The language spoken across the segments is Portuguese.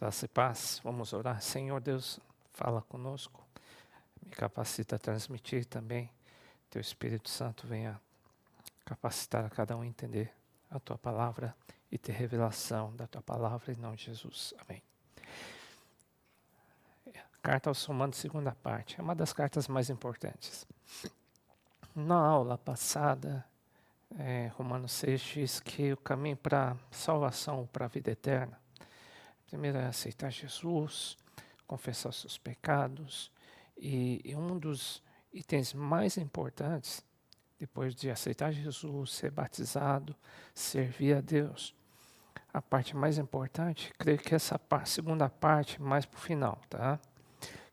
Graça e paz, vamos orar. Senhor Deus, fala conosco, me capacita a transmitir também. Teu Espírito Santo venha capacitar a cada um a entender a Tua palavra e ter revelação da Tua palavra em nome de Jesus. Amém. Carta aos Romanos, segunda parte, é uma das cartas mais importantes. Na aula passada, Romanos 6 diz que o caminho para a salvação, para a vida eterna, primeiro é aceitar Jesus confessar os seus pecados. E um dos itens mais importantes, depois de aceitar Jesus, ser batizado, servir a Deus, a parte mais importante, creio que essa segunda parte, mais para o final, tá?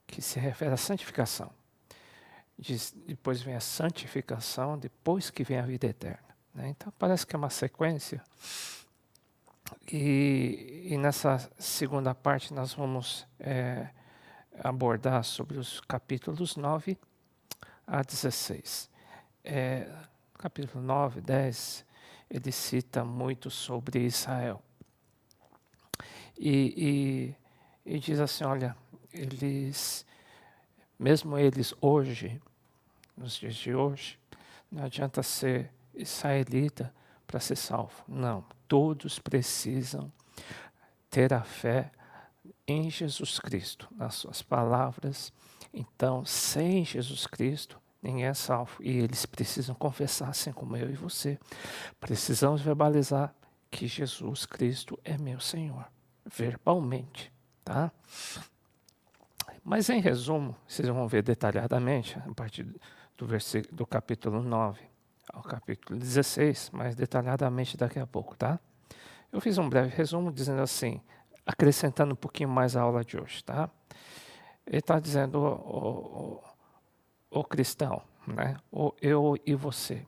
Que se refere à santificação. Depois vem a santificação, depois que vem a vida eterna. Né? Então parece que é uma sequência. E nessa segunda parte nós vamos abordar sobre os capítulos 9 a 16. Capítulo 9, 10, ele cita muito sobre Israel. E diz assim, olha, mesmo eles hoje, nos dias de hoje, não adianta ser israelita para ser salvo. Não, todos precisam ter a fé em Jesus Cristo, nas suas palavras. Então, sem Jesus Cristo, ninguém é salvo. E eles precisam confessar, assim como eu e você. Precisamos verbalizar que Jesus Cristo é meu Senhor, verbalmente, tá? Mas em resumo, vocês vão ver detalhadamente, a partir do capítulo 9 ao capítulo 16, mais detalhadamente daqui a pouco, tá? Eu fiz um breve resumo dizendo assim, acrescentando um pouquinho mais a aula de hoje, tá? Ele está dizendo, o cristão, né? Eu e você,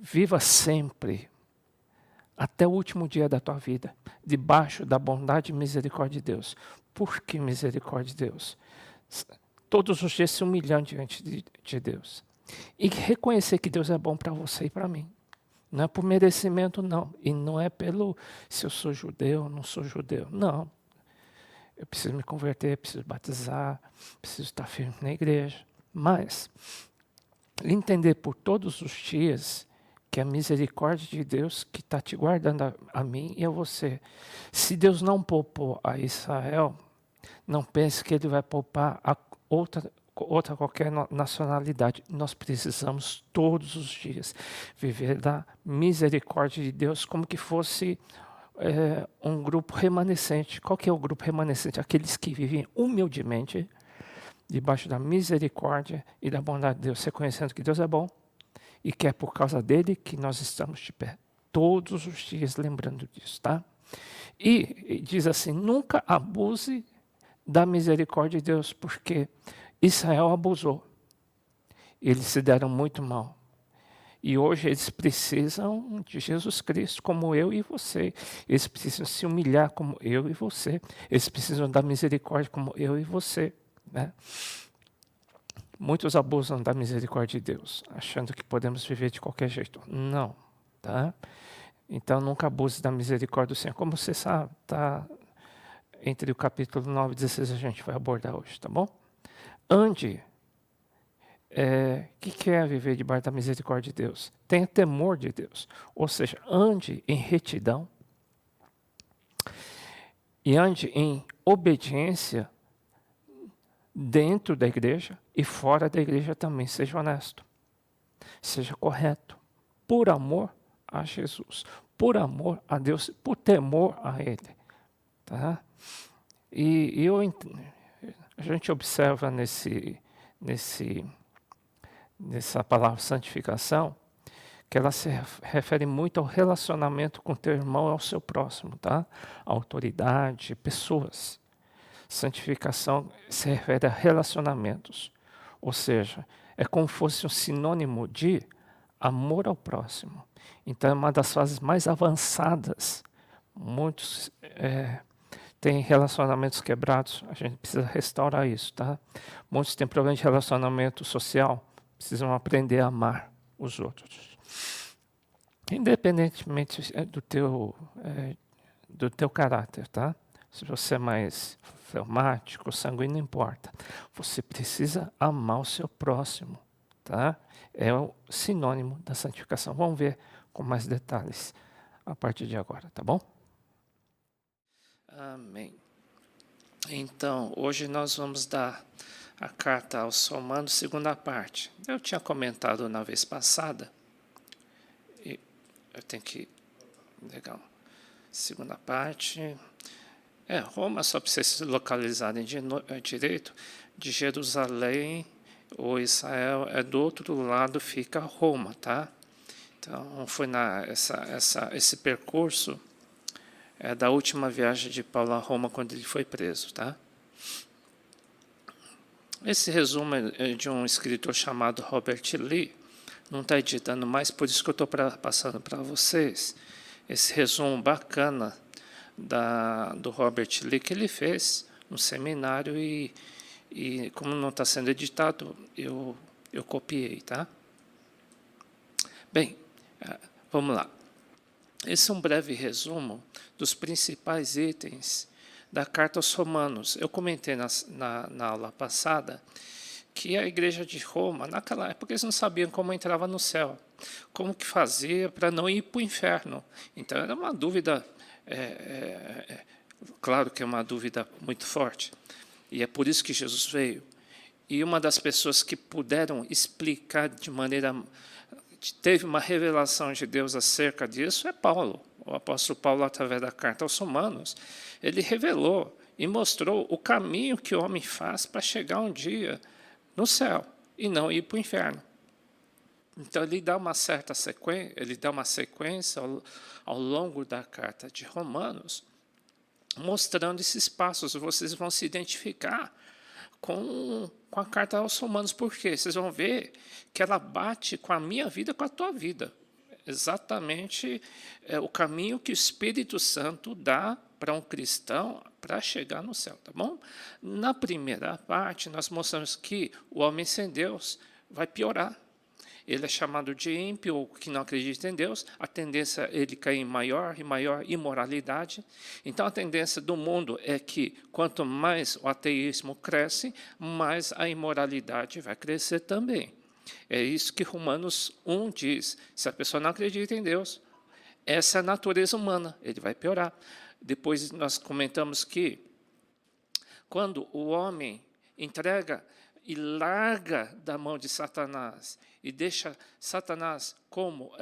viva sempre, até o último dia da tua vida, debaixo da bondade e misericórdia de Deus. Por que misericórdia de Deus? Todos os dias se humilhando diante de Deus. E reconhecer que Deus é bom para você e para mim. Não é por merecimento, não. E não é pelo se eu sou judeu ou não sou judeu. Não. Eu preciso me converter, preciso batizar, preciso estar firme na igreja. Mas entender por todos os dias que a misericórdia de Deus que está te guardando a mim e a você. Se Deus não poupou a Israel, não pense que Ele vai poupar a outra qualquer nacionalidade. Nós precisamos todos os dias viver da misericórdia de Deus como que fosse um grupo remanescente. Qual que é o grupo remanescente? Aqueles que vivem humildemente debaixo da misericórdia e da bondade de Deus, reconhecendo que Deus é bom e que é por causa dele que nós estamos de pé. Todos os dias lembrando disso, tá? E diz assim, nunca abuse da misericórdia de Deus, porque Israel abusou. Eles se deram muito mal. E hoje eles precisam de Jesus Cristo, como eu e você. Eles precisam se humilhar, como eu e você. Eles precisam da misericórdia, como eu e você. Né? Muitos abusam da misericórdia de Deus, achando que podemos viver de qualquer jeito. Não. Tá? Então, nunca abuse da misericórdia do Senhor. Como você sabe, tá entre o capítulo 9 e 16 a gente vai abordar hoje, tá bom? Ande. Que é viver debaixo da misericórdia de Deus? Tenha temor de Deus. Ou seja, ande em retidão. E ande em obediência dentro da igreja e fora da igreja também. Seja honesto. Seja correto. Por amor a Jesus. Por amor a Deus. Por temor a Ele. Tá? E a gente observa nessa palavra santificação, que ela se refere muito ao relacionamento com o teu irmão e ao seu próximo, tá? Autoridade, pessoas. Santificação se refere a relacionamentos, ou seja, é como se fosse um sinônimo de amor ao próximo. Então é uma das fases mais avançadas. Muitos têm relacionamentos quebrados, a gente precisa restaurar isso, tá? Muitos têm problema de relacionamento social, precisam aprender a amar os outros. Independentemente do teu caráter, tá? Se você é mais fleumático, sanguíneo, não importa. Você precisa amar o seu próximo, tá? É o sinônimo da santificação. Vamos ver com mais detalhes a partir de agora, tá bom? Amém. Então, hoje nós vamos dar a carta aos Romanos, segunda parte. Eu tinha comentado na vez passada, e eu tenho que... Legal. Segunda parte, Roma, só para vocês se localizarem direito, de Jerusalém, ou Israel, do outro lado fica Roma, tá? Então, foi esse percurso da última viagem de Paulo a Roma, quando ele foi preso, tá? Esse resumo é de um escritor chamado Robert Lee, não está editando mais, por isso que eu estou passando para vocês esse resumo bacana do Robert Lee, que ele fez no seminário e como não está sendo editado, eu copiei, tá? Bem, vamos lá. Esse é um breve resumo dos principais itens da Carta aos Romanos. Eu comentei na aula passada que a igreja de Roma, naquela época, eles não sabiam como entrava no céu, como que fazia para não ir para o inferno. Então, era uma dúvida, claro que é uma dúvida muito forte, e é por isso que Jesus veio. E uma das pessoas que puderam explicar de maneira... teve uma revelação de Deus acerca disso é Paulo. O apóstolo Paulo, através da Carta aos Romanos, ele revelou e mostrou o caminho que o homem faz para chegar um dia no céu e não ir para o inferno. Então, ele dá uma certa sequência, ao longo da Carta de Romanos, mostrando esses passos. Vocês vão se identificar com a Carta aos Romanos. Por quê? Vocês vão ver que ela bate com a minha vida, com a tua vida. Exatamente o caminho que o Espírito Santo dá para um cristão para chegar no céu, tá bom? Na primeira parte, nós mostramos que o homem sem Deus vai piorar. Ele é chamado de ímpio, ou que não acredita em Deus. A tendência é ele cair em maior e maior imoralidade. Então, a tendência do mundo é que, quanto mais o ateísmo cresce, mais a imoralidade vai crescer também. É isso que Romanos 1 diz. Se a pessoa não acredita em Deus, essa é a natureza humana, ele vai piorar. Depois, nós comentamos que, quando o homem entrega e larga da mão de Satanás e deixa Satanás como,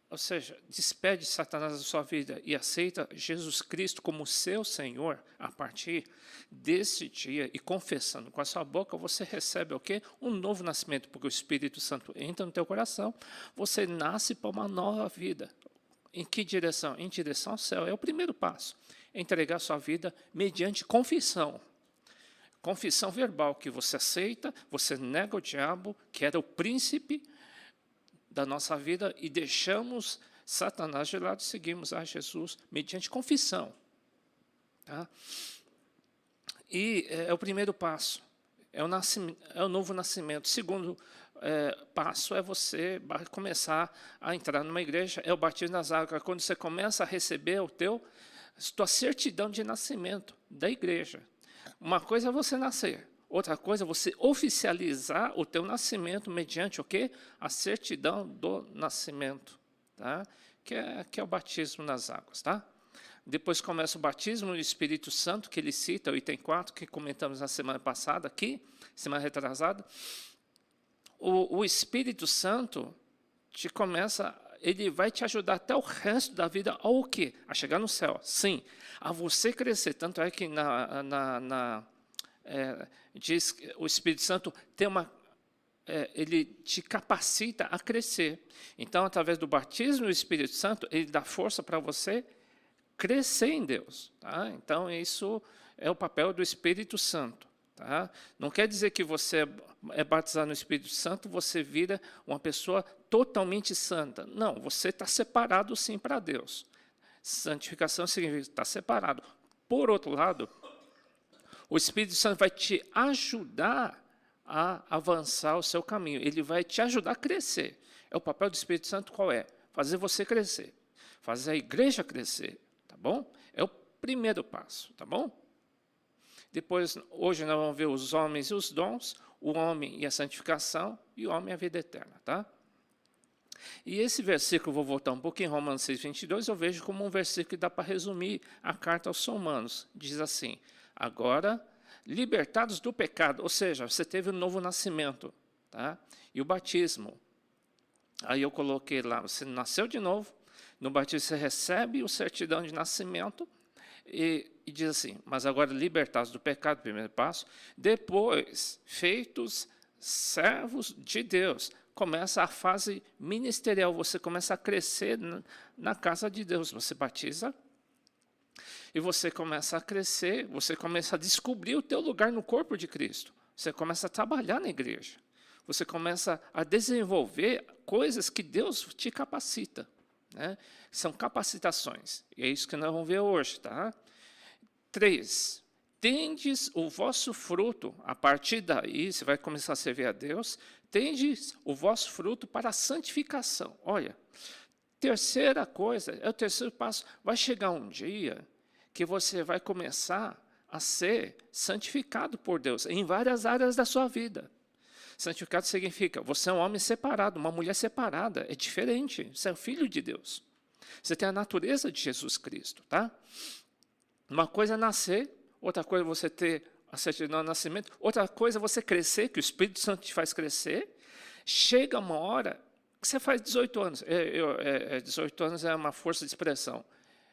ou seja, despede Satanás da sua vida e aceita Jesus Cristo como seu Senhor, a partir desse dia, e confessando com a sua boca, você recebe o quê? Um novo nascimento, porque o Espírito Santo entra no teu coração, você nasce para uma nova vida. Em que direção? Em direção ao céu. É o primeiro passo. Entregar sua vida mediante confissão. Confissão verbal, que você aceita, você nega o diabo, que era o príncipe da nossa vida, e deixamos Satanás de lado e seguimos a Jesus mediante confissão. Tá? E é o primeiro passo, é o novo nascimento. O segundo passo é você começar a entrar numa igreja, é o batismo nas águas, quando você começa a receber tua certidão de nascimento da igreja. Uma coisa é você nascer, outra coisa é você oficializar o teu nascimento mediante o quê? A certidão do nascimento, tá? que é o batismo nas águas. Tá? Depois começa o batismo no Espírito Santo, que ele cita, o item 4, que comentamos na semana passada aqui, semana retrasada. O Espírito Santo ele vai te ajudar até o resto da vida ao quê? A chegar no céu. Sim, a você crescer. Tanto é que diz que o Espírito Santo ele te capacita a crescer. Então, através do batismo do Espírito Santo, ele dá força para você crescer em Deus. Tá? Então, isso é o papel do Espírito Santo. Tá? Não quer dizer que você é batizado no Espírito Santo, você vira uma pessoa totalmente santa. Não, você está separado sim para Deus. Santificação significa estar separado. Por outro lado, o Espírito Santo vai te ajudar a avançar o seu caminho. Ele vai te ajudar a crescer. O papel do Espírito Santo qual é? Fazer você crescer. Fazer a igreja crescer. Tá bom? É o primeiro passo. Tá bom? Depois, hoje nós vamos ver os homens e os dons, o homem e a santificação, e o homem e a vida eterna. Tá? E esse versículo, vou voltar um pouquinho, Romanos 6:22, eu vejo como um versículo que dá para resumir a carta aos Romanos. Diz assim, agora, libertados do pecado, ou seja, você teve um novo nascimento, tá? E o batismo. Aí eu coloquei lá, você nasceu de novo, no batismo você recebe o certidão de nascimento, e E diz assim, mas agora libertados do pecado, primeiro passo, depois, feitos servos de Deus, começa a fase ministerial, você começa a crescer na casa de Deus, você batiza, e você começa a crescer, você começa a descobrir o teu lugar no corpo de Cristo, você começa a trabalhar na igreja, você começa a desenvolver coisas que Deus te capacita, né? São capacitações, e é isso que nós vamos ver hoje, tá? 3. Tendes o vosso fruto, a partir daí, você vai começar a servir a Deus, tendes o vosso fruto para a santificação. Olha, terceira coisa, é o terceiro passo, vai chegar um dia que você vai começar a ser santificado por Deus, em várias áreas da sua vida. Santificado significa, você é um homem separado, uma mulher separada, é diferente, você é o filho de Deus. Você tem a natureza de Jesus Cristo, tá? Uma coisa é nascer, outra coisa é você ter a certidão de nascimento, outra coisa é você crescer, que o Espírito Santo te faz crescer. Chega uma hora que você faz 18 anos, 18 anos é uma força de expressão.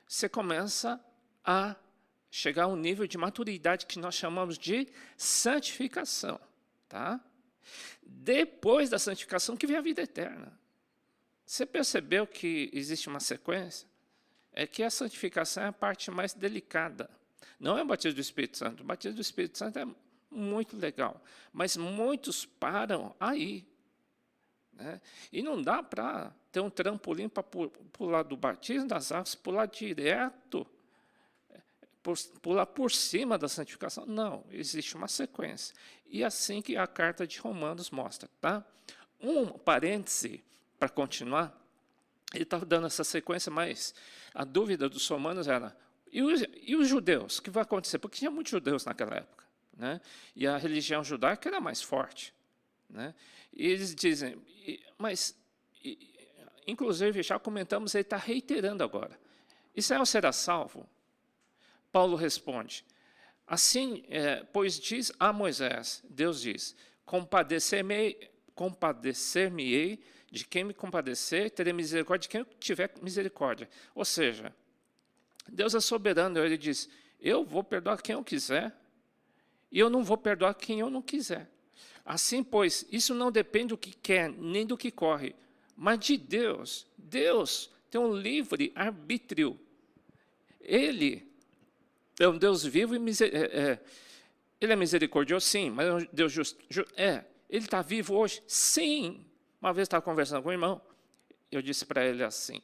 Você começa a chegar a um nível de maturidade que nós chamamos de santificação, tá? Depois da santificação que vem a vida eterna. Você percebeu que existe uma sequência? É que a santificação é a parte mais delicada. Não é o batismo do Espírito Santo. O batismo do Espírito Santo é muito legal. Mas muitos param aí, né? E não dá para ter um trampolim para pular do batismo das águas, pular direto, pular por cima da santificação. Não, existe uma sequência. E assim que a carta de Romanos mostra. Tá? Um parêntese para continuar. Ele estava dando essa sequência, mas a dúvida dos romanos era, e os judeus? O que vai acontecer? Porque tinha muitos judeus naquela época, né? E a religião judaica era mais forte, né? E eles dizem, inclusive, já comentamos, ele está reiterando agora. Israel será salvo? Paulo responde, assim, pois diz a Moisés, Deus diz, compadecer-me-ei de quem me compadecer, terei misericórdia de quem tiver misericórdia. Ou seja, Deus é soberano, ele diz, eu vou perdoar quem eu quiser, e eu não vou perdoar quem eu não quiser. Assim, pois, isso não depende do que quer, nem do que corre, mas de Deus. Deus tem um livre arbítrio. Ele é um Deus vivo e ele é misericordioso, sim, mas é um Deus justo. Ele está vivo hoje? Sim. Uma vez eu estava conversando com um irmão, eu disse para ele assim,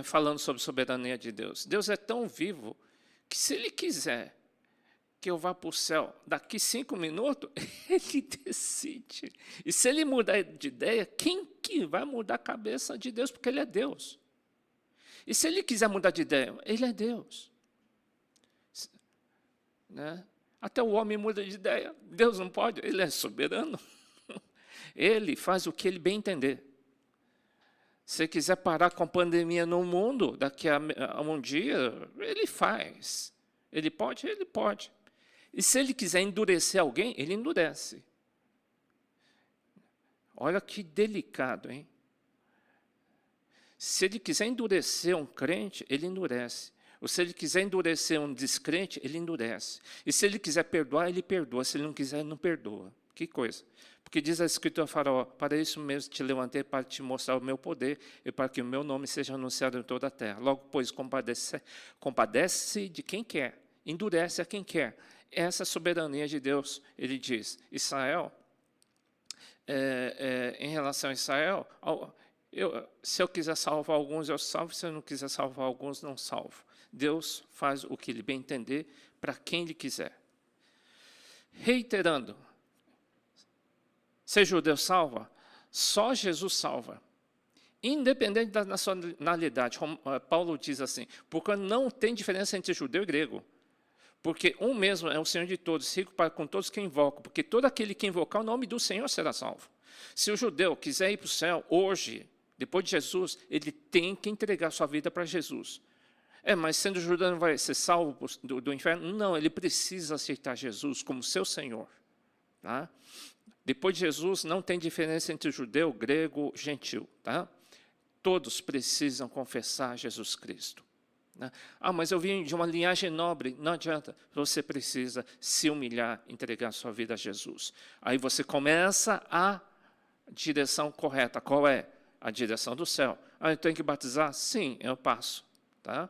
falando sobre a soberania de Deus. Deus é tão vivo que se Ele quiser que eu vá para o céu daqui 5 minutos, Ele decide. E se Ele mudar de ideia, quem que vai mudar a cabeça de Deus? Porque Ele é Deus. E se Ele quiser mudar de ideia, Ele é Deus. Né? Até o homem muda de ideia. Deus não pode, Ele é soberano. Ele faz o que ele bem entender. Se quiser parar com a pandemia no mundo, daqui a um dia, ele faz. Ele pode? Ele pode. E se ele quiser endurecer alguém, ele endurece. Olha que delicado, hein? Se ele quiser endurecer um crente, ele endurece. Ou se ele quiser endurecer um descrente, ele endurece. E se ele quiser perdoar, ele perdoa. Se ele não quiser, ele não perdoa. Que coisa. Porque diz a Escritura, Faraó, para isso mesmo te levantei, para te mostrar o meu poder e para que o meu nome seja anunciado em toda a terra. Logo, pois, compadece de quem quer, endurece a quem quer. Essa é a soberania de Deus, ele diz. Israel, em relação a Israel, se eu quiser salvar alguns, eu salvo, se eu não quiser salvar alguns, não salvo. Deus faz o que ele bem entender para quem ele quiser. Reiterando, ser judeu salva? Só Jesus salva. Independente da nacionalidade. Paulo diz assim, porque não tem diferença entre judeu e grego. Porque um mesmo é o Senhor de todos, rico para com todos que invocam. Porque todo aquele que invocar o nome do Senhor será salvo. Se o judeu quiser ir para o céu hoje, depois de Jesus, ele tem que entregar sua vida para Jesus. Mas sendo judeu não vai ser salvo do inferno? Não, ele precisa aceitar Jesus como seu Senhor. Tá? Depois de Jesus, não tem diferença entre judeu, grego, gentil. Tá? Todos precisam confessar Jesus Cristo. né? Ah, mas eu vim de uma linhagem nobre. Não adianta. Você precisa se humilhar, entregar sua vida a Jesus. Aí você começa a direção correta. Qual é? A direção do céu. Ah, eu tenho que batizar? Sim, eu passo. Tá?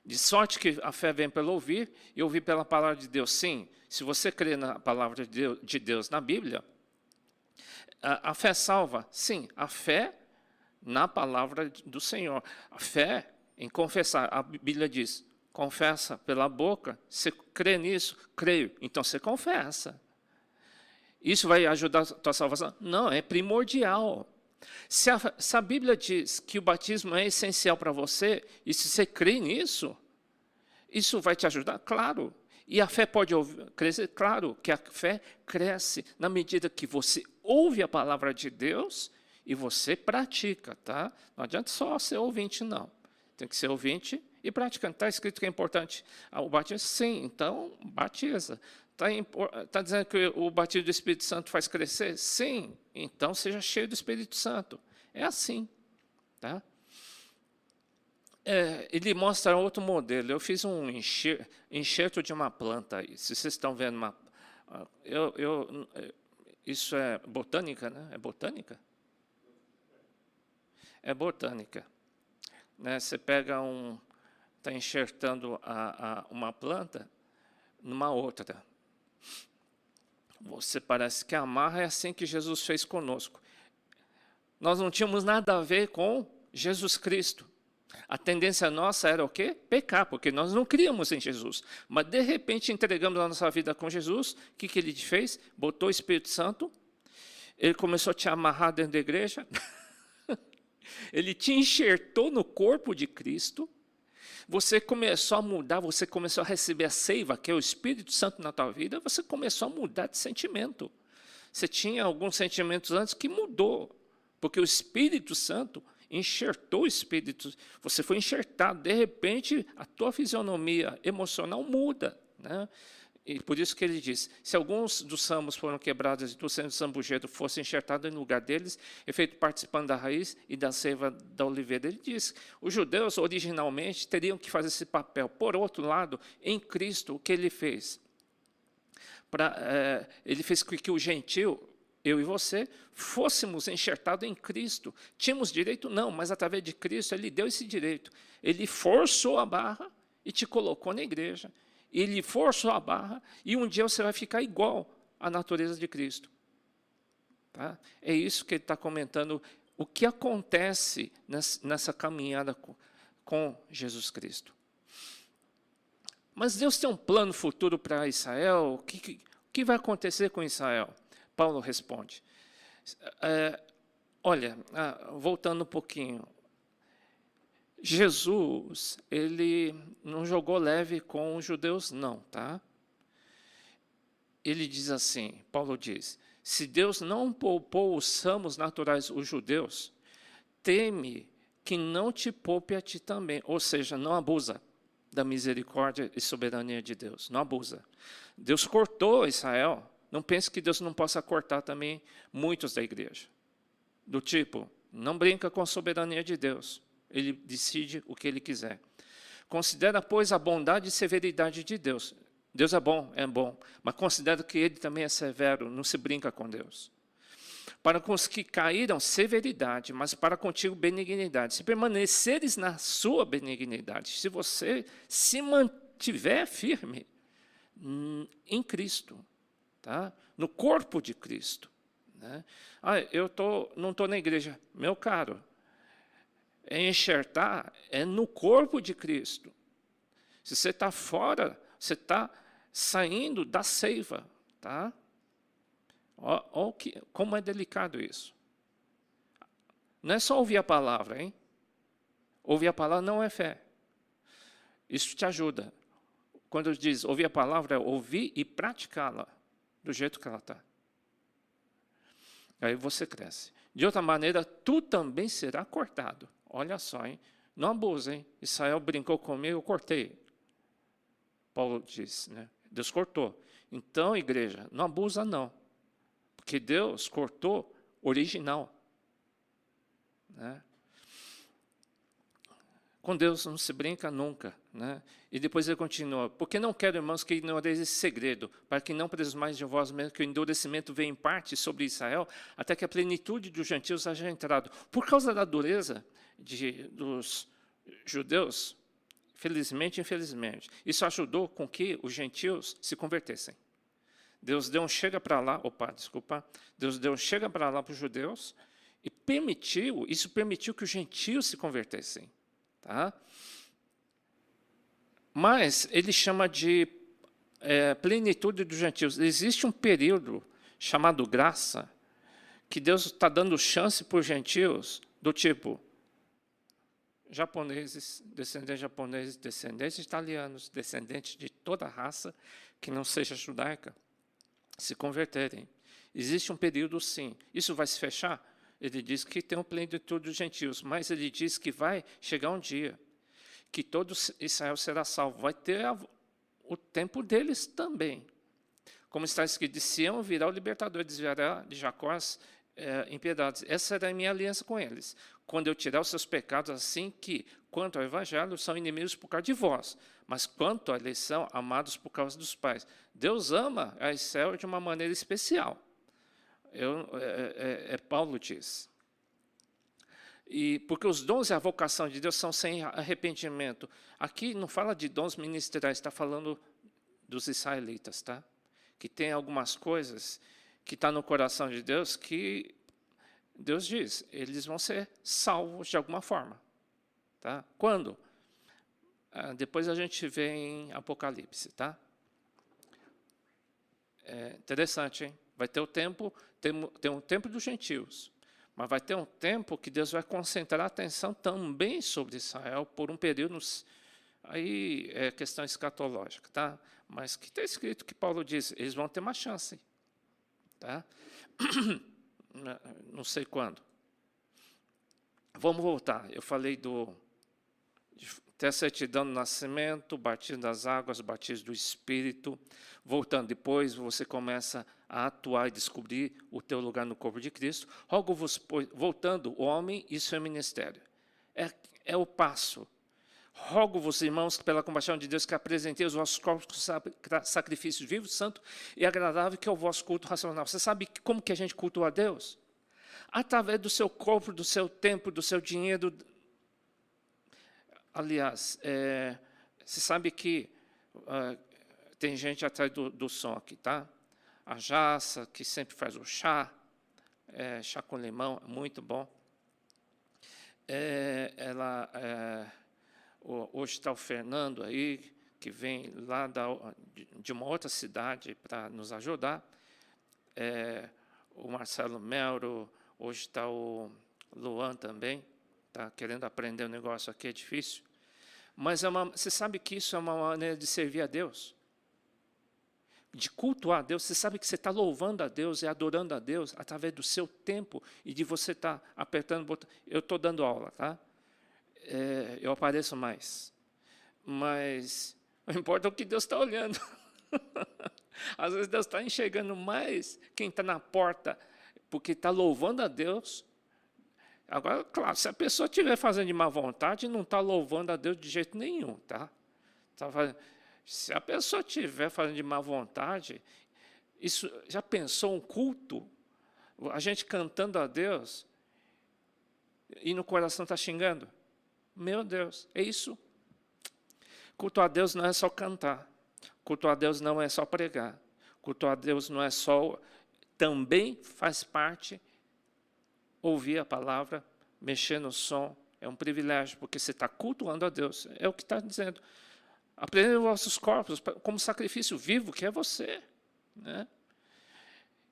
De sorte que a fé vem pelo ouvir, e ouvir pela palavra de Deus. Sim, se você crê na palavra de Deus na Bíblia, a fé salva. Sim, a fé na palavra do Senhor. A fé em confessar. A Bíblia diz, confessa pela boca. Você crê nisso? Creio. Então você confessa. Isso vai ajudar a tua salvação? Não, é primordial. Se a Bíblia diz que o batismo é essencial para você, e se você crê nisso, isso vai te ajudar? Claro. E a fé pode crescer? Claro que a fé cresce na medida que você ouve a palavra de Deus e você pratica, tá? Não adianta só ser ouvinte, não. Tem que ser ouvinte e praticante. Está escrito que é importante o batismo? Sim, então batiza. Está dizendo que o batismo do Espírito Santo faz crescer? Sim, então seja cheio do Espírito Santo. É assim, tá? Ele mostra outro modelo. Eu fiz um enxerto de uma planta aí. Se vocês estão vendo isso é botânica, né? É botânica? É botânica. Né? Você pega está enxertando uma planta numa outra. Você parece que amarra, é assim que Jesus fez conosco. Nós não tínhamos nada a ver com Jesus Cristo. A tendência nossa era o quê? Pecar, porque nós não criamos em Jesus. Mas, de repente, entregamos a nossa vida com Jesus. O que ele fez? Botou o Espírito Santo. Ele começou a te amarrar dentro da igreja. Ele te enxertou no corpo de Cristo. Você começou a mudar, você começou a receber a seiva, que é o Espírito Santo na tua vida. Você começou a mudar de sentimento. Você tinha alguns sentimentos antes que mudou. Porque o Espírito Santo enxertou o Espírito, você foi enxertado, de repente a tua fisionomia emocional muda, né? E por isso que ele diz, se alguns dos ramos foram quebrados e tu sendo sambujeiro fosse enxertado em lugar deles, efeito participando da raiz e da seiva da oliveira. Ele diz, os judeus originalmente teriam que fazer esse papel. Por outro lado, em Cristo, o que ele fez? Ele fez com que o gentil, eu e você, fôssemos enxertados em Cristo. Tínhamos direito? Não, mas através de Cristo, ele deu esse direito. Ele forçou a barra e te colocou na igreja. Ele forçou a barra e um dia você vai ficar igual à natureza de Cristo. Tá? É isso que ele está comentando, o que acontece nessa caminhada com Jesus Cristo. Mas Deus tem um plano futuro para Israel? O que vai acontecer com Israel? Paulo responde, olha, voltando um pouquinho, Jesus, ele não jogou leve com os judeus, não, tá? Ele diz assim, Paulo diz, se Deus não poupou os ramos naturais, os judeus, teme que não te poupe a ti também, ou seja, não abusa da misericórdia e soberania de Deus, não abusa. Deus cortou Israel. Não pense que Deus não possa cortar também muitos da igreja. Do tipo, não brinca com a soberania de Deus. Ele decide o que ele quiser. Considera, pois, a bondade e severidade de Deus. Deus é bom, mas considera que ele também é severo, não se brinca com Deus. Para com os que caíram, severidade, mas para contigo, benignidade. Se permaneceres na sua benignidade, se você se mantiver firme em Cristo, tá? No corpo de Cristo. Né? Não estou na igreja. Meu caro, enxertar é no corpo de Cristo. Se você está fora, você está saindo da seiva. Tá? Como é delicado isso. Não é só ouvir a palavra, hein? Ouvir a palavra não é fé. Isso te ajuda. Quando diz ouvir a palavra, é ouvir e praticá-la do jeito que ela está. Aí você cresce. De outra maneira, tu também será cortado. Olha só, hein? Não abusa, hein? Israel brincou comigo, eu cortei. Paulo diz, né? Deus cortou. Então, igreja, não abusa não. Porque Deus cortou original. Né? Com Deus não se brinca nunca, né? E depois ele continua: porque não quero, irmãos, que ignoreis esse segredo, para que não presumais de vós mesmos que o endurecimento vem em parte sobre Israel, até que a plenitude dos gentios haja entrado. Por causa da dureza dos judeus, felizmente e infelizmente, isso ajudou com que os gentios se convertessem. Deus deu um chega para lá, Deus deu um chega para lá para os judeus e isso permitiu que os gentios se convertessem. Tá? Mas ele chama de plenitude dos gentios. Existe um período chamado graça, que Deus está dando chance para os gentios, do tipo japoneses, descendentes italianos, descendentes de toda a raça que não seja judaica, se converterem. Existe um período, sim. Isso vai se fechar? Ele diz que tem um plenitude dos gentios, mas ele diz que vai chegar um dia que todo Israel será salvo. Vai ter o tempo deles também. Como está escrito, de Sião virá o libertador, desviará de Jacó as impiedades. Essa era a minha aliança com eles. Quando eu tirar os seus pecados, assim que, quanto ao evangelho, são inimigos por causa de vós, mas quanto à eleição, amados por causa dos pais. Deus ama a Israel de uma maneira especial. Paulo diz. E porque os dons e a vocação de Deus são sem arrependimento. Aqui não fala de dons ministeriais, está falando dos israelitas, tá? Que tem algumas coisas que estão no coração de Deus que Deus diz, eles vão ser salvos de alguma forma. Tá? Quando? Depois a gente vê em Apocalipse. Tá? É interessante, hein? Vai ter o tempo, tem um tempo dos gentios, mas vai ter um tempo que Deus vai concentrar a atenção também sobre Israel por um período, aí é questão escatológica, tá? Mas que está escrito que Paulo diz, eles vão ter uma chance, tá? Não sei quando. Vamos voltar, eu falei de ter a certidão do nascimento, batismo das águas, batismo do Espírito. Voltando, depois você começa a atuar e descobrir o teu lugar no corpo de Cristo. Rogo-vos, voltando, o homem, isso é ministério. É o passo. Rogo-vos, irmãos, pela compaixão de Deus, que apresenteis os vossos corpos com sacrifício vivo, santo e agradável, que é o vosso culto racional. Você sabe como que a gente cultua a Deus? Através do seu corpo, do seu tempo, do seu dinheiro. Aliás, você sabe que tem gente atrás do som aqui, tá? A Jaça, que sempre faz o chá com limão, muito bom. Hoje está o Fernando aí, que vem lá de uma outra cidade para nos ajudar. O Marcelo Melro, hoje está o Luan também, está querendo aprender um negócio aqui, é difícil. Mas você sabe que isso é uma maneira de servir a Deus? De cultuar a Deus. Você sabe que você está louvando a Deus e adorando a Deus através do seu tempo e de você estar apertando o botão. Eu estou dando aula, tá? Eu apareço mais. Mas não importa o que Deus está olhando. Às vezes Deus está enxergando mais quem está na porta, porque está louvando a Deus. Agora, claro, se a pessoa estiver fazendo de má vontade, não está louvando a Deus de jeito nenhum. Tá? Se a pessoa estiver fazendo de má vontade, isso, já pensou um culto? A gente cantando a Deus e no coração está xingando? Meu Deus, é isso? Culto a Deus não é só cantar. Culto a Deus não é só pregar. Culto a Deus não é só... Também faz parte ouvir a palavra, mexer no som. É um privilégio, porque você está cultuando a Deus. É o que está dizendo. Apresentem os vossos corpos como sacrifício vivo, que é você. Né?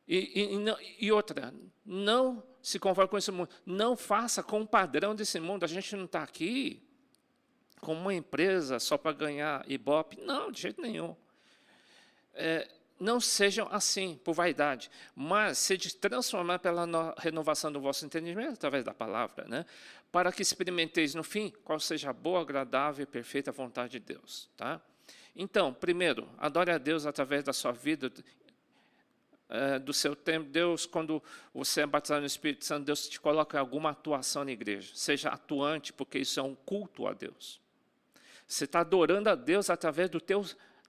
E outra, não se conforme com esse mundo. Não faça com o padrão desse mundo. A gente não está aqui como uma empresa só para ganhar Ibope. Não, de jeito nenhum. Não sejam assim, por vaidade, mas sede transformar pela renovação do vosso entendimento, através da palavra, né? Para que experimenteis no fim qual seja a boa, agradável e perfeita vontade de Deus. Tá? Então, primeiro, adore a Deus através da sua vida, do seu tempo. Deus, quando você é batizado no Espírito Santo, Deus te coloca em alguma atuação na igreja. Seja atuante, porque isso é um culto a Deus. Você está adorando a Deus através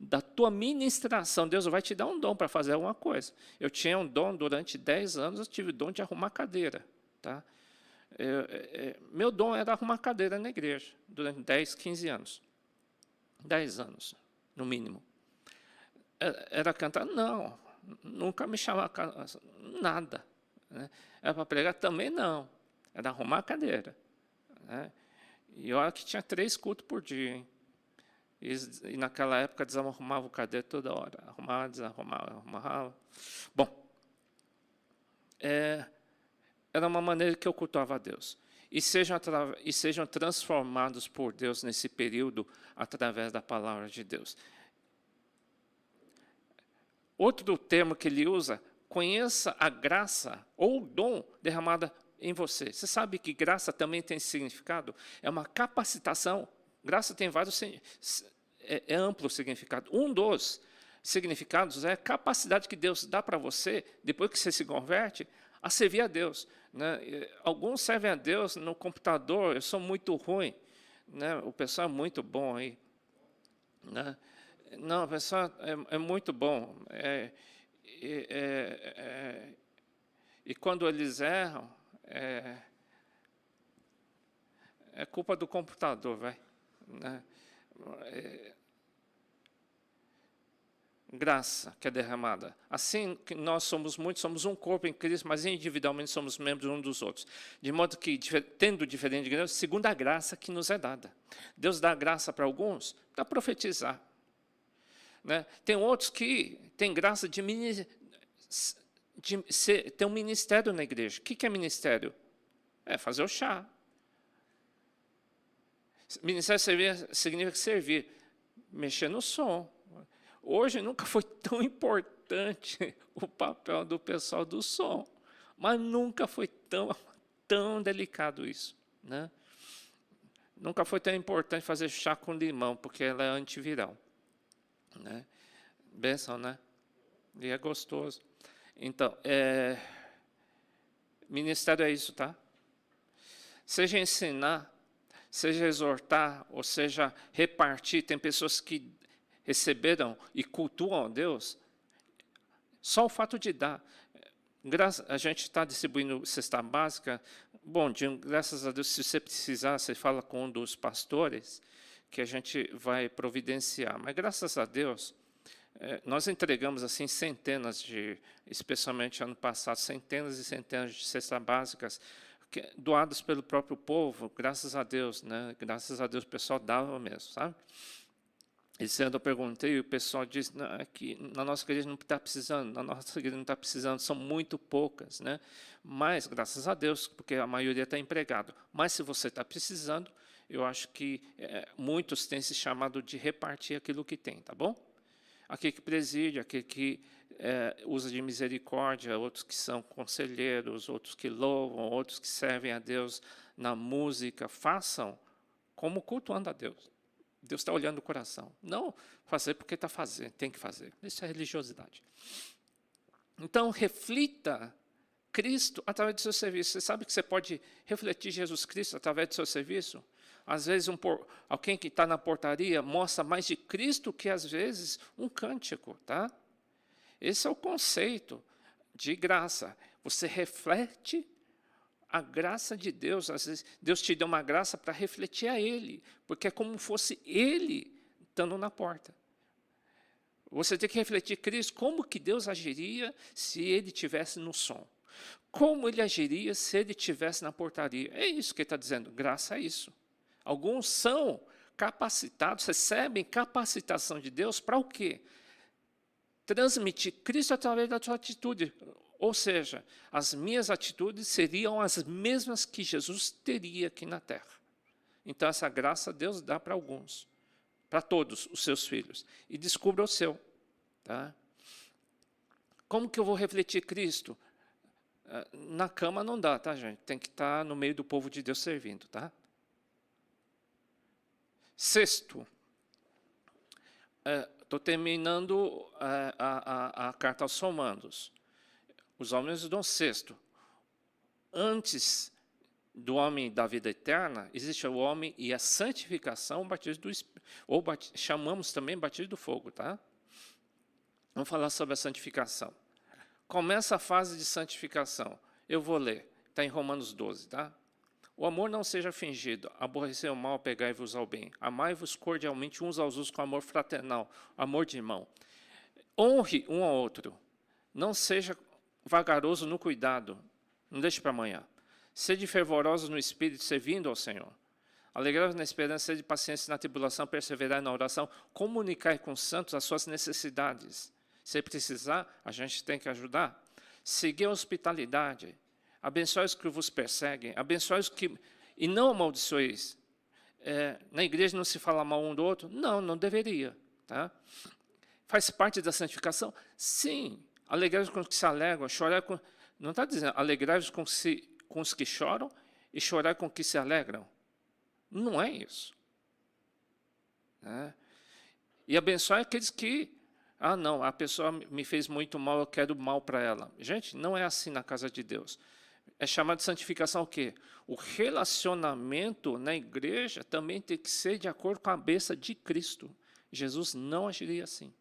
da tua ministração. Deus vai te dar um dom para fazer alguma coisa. Eu tinha um dom durante 10 anos, eu tive o dom de arrumar cadeira. Tá? Meu dom era arrumar cadeira na igreja, durante 10, 15 anos. 10 anos, no mínimo. Era cantar? Não, nunca me chamava nada. Né? Era para pregar? Também não. Era arrumar cadeira. Né? E olha que tinha 3 cultos por dia. Hein? E naquela época desarrumava o cadeira toda hora. Arrumava, desarrumava, arrumava. Bom, era uma maneira que eu cultuava a Deus. E sejam transformados por Deus nesse período através da palavra de Deus. Outro termo que ele usa, conheça a graça ou o dom derramada em você. Você sabe que graça também tem significado? É uma capacitação. Graça tem vários, é amplo significado. Um dos significados é a capacidade que Deus dá para você, depois que você se converte, a servir a Deus. Né? Alguns servem a Deus no computador, eu sou muito ruim. Né? O pessoal é muito bom aí. Né? Não, o pessoal é muito bom. E quando eles erram, é culpa do computador, vai. Né? Graça que é derramada. Assim que nós somos muitos, somos um corpo em Cristo, mas individualmente somos membros uns dos outros. De modo que, tendo diferente de graça, segundo a graça que nos é dada. Deus dá graça para alguns para profetizar. Né? Tem outros que têm graça de ter um ministério na igreja. O que é ministério? É fazer o chá. Ministério significa servir, mexer no som. Hoje nunca foi tão importante o papel do pessoal do som, mas nunca foi tão delicado isso. Né? Nunca foi tão importante fazer chá com limão, porque ela é antiviral. Né? Benção, né? E é gostoso. Então, ministério é isso, tá? Seja ensinar, seja exortar, ou seja repartir. Tem pessoas que receberam e cultuam a Deus, só o fato de dar. A gente está distribuindo cesta básica. Bom, graças a Deus, se você precisar, você fala com um dos pastores, que a gente vai providenciar. Mas, graças a Deus, nós entregamos assim centenas especialmente ano passado, centenas e centenas de cestas básicas, doadas pelo próprio povo, graças a Deus. Né? Graças a Deus, o pessoal dava mesmo, sabe? Esse ano eu perguntei e o pessoal disse que na nossa igreja não está precisando, na nossa igreja não está precisando, são muito poucas. Né? Mas, graças a Deus, porque a maioria está empregado. Mas, se você está precisando, eu acho que muitos têm se chamado de repartir aquilo que tem, tá bom? Aquele que preside, aquele que usa de misericórdia, outros que são conselheiros, outros que louvam, outros que servem a Deus na música, façam como cultuando a Deus. Deus está olhando o coração. Não fazer porque está fazendo, tem que fazer. Isso é religiosidade. Então, reflita Cristo através do seu serviço. Você sabe que você pode refletir Jesus Cristo através do seu serviço? Às vezes, alguém que está na portaria mostra mais de Cristo que, às vezes, um cântico. Tá? Esse é o conceito de graça. Você reflete a graça de Deus. Às vezes, Deus te deu uma graça para refletir a Ele, porque é como fosse Ele estando na porta. Você tem que refletir Cristo, como que Deus agiria se Ele estivesse no som. Como Ele agiria se Ele estivesse na portaria. É isso que Ele está dizendo, graça é isso. Alguns são capacitados, recebem capacitação de Deus para o quê? Transmitir Cristo através da sua atitude. Ou seja, as minhas atitudes seriam as mesmas que Jesus teria aqui na terra. Então, essa graça Deus dá para alguns, para todos os seus filhos. E descubra o seu. Tá? Como que eu vou refletir Cristo? Na cama não dá, tá, gente? Tem que estar no meio do povo de Deus servindo, tá? Sexto, estou terminando a carta aos Romanos. Os homens do sexto. Antes do homem da vida eterna, existe o homem e a santificação, o batismo do Espírito, ou chamamos também batismo do fogo, tá? Vamos falar sobre a santificação. Começa a fase de santificação. Eu vou ler, está em Romanos 12, tá? O amor não seja fingido, aborrecei o mal, pegai-vos ao bem. Amai-vos cordialmente uns aos outros com amor fraternal, amor de irmão. Honre um ao outro. Não seja vagaroso no cuidado, não deixe para amanhã. Sede fervorosos no espírito, servindo ao Senhor. Alegrai-vos na esperança, sede paciência na tribulação, perseverai na oração, comunicai com os santos as suas necessidades. Se precisar, a gente tem que ajudar. Segui a hospitalidade. Abençoai os que vos perseguem, abençoai os que... E não amaldiçoeis. Na igreja não se fala mal um do outro? Não, não deveria. Tá? Faz parte da santificação? Sim. Alegrai-vos com os que se alegram, chorai com... Não está dizendo, alegrai-vos com os que choram e chorai com os que se alegram. Não é isso. Né? E abençoai aqueles que... Ah, não, a pessoa me fez muito mal, eu quero mal para ela. Gente, não é assim na casa de Deus. É chamado de santificação o quê? O relacionamento na igreja também tem que ser de acordo com a cabeça de Cristo. Jesus não agiria assim.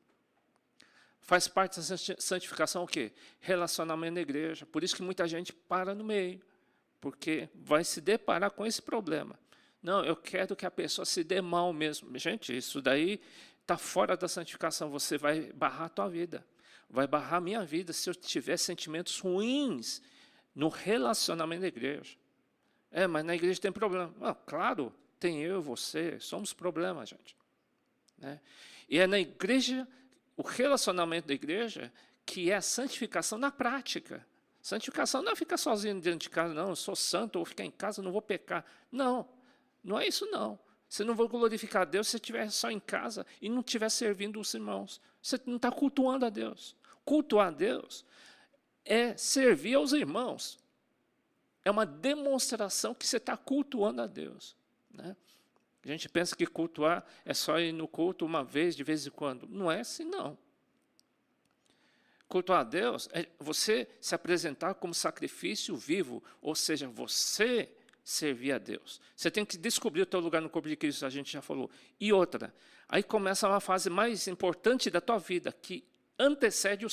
Faz parte da santificação o quê? Relacionamento na igreja. Por isso que muita gente para no meio, porque vai se deparar com esse problema. Não, eu quero que a pessoa se dê mal mesmo. Gente, isso daí está fora da santificação. Você vai barrar a tua vida. Vai barrar a minha vida se eu tiver sentimentos ruins no relacionamento da igreja. Mas na igreja tem problema. Claro, tem eu e você, somos problemas, gente. Né? E é na igreja, o relacionamento da igreja, que é a santificação na prática. Santificação não é ficar sozinho dentro de casa, não, eu sou santo, eu vou ficar em casa, não vou pecar. Não, não é isso não. Você não vai glorificar a Deus se você estiver só em casa e não estiver servindo os irmãos. Você não está cultuando a Deus. Cultuar a Deus é servir aos irmãos. É uma demonstração que você está cultuando a Deus. Né? A gente pensa que cultuar é só ir no culto uma vez, de vez em quando. Não é assim, não. Cultuar a Deus é você se apresentar como sacrifício vivo, ou seja, você servir a Deus. Você tem que descobrir o teu lugar no corpo de Cristo, a gente já falou. E outra, aí começa uma fase mais importante da tua vida, que antecede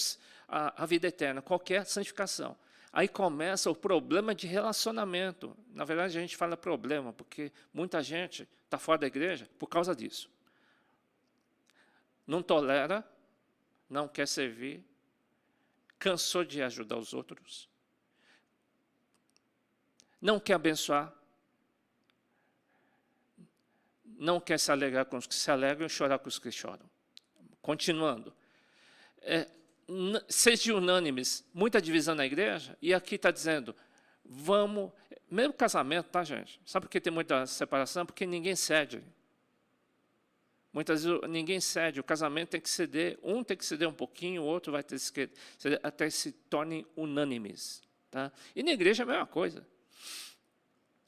a vida eterna, qualquer santificação. Aí começa o problema de relacionamento. Na verdade, a gente fala problema, porque muita gente está fora da igreja por causa disso. Não tolera, não quer servir, cansou de ajudar os outros, não quer abençoar, não quer se alegrar com os que se alegram e chorar com os que choram. Continuando. Sejam unânimes, muita divisão na igreja, e aqui está dizendo, vamos, mesmo casamento, tá, gente? Sabe por que tem muita separação? Porque ninguém cede. Muitas vezes ninguém cede, o casamento tem que ceder, um tem que ceder um pouquinho, o outro vai ter que ceder, até se tornem unânimes. Tá? E na igreja é a mesma coisa.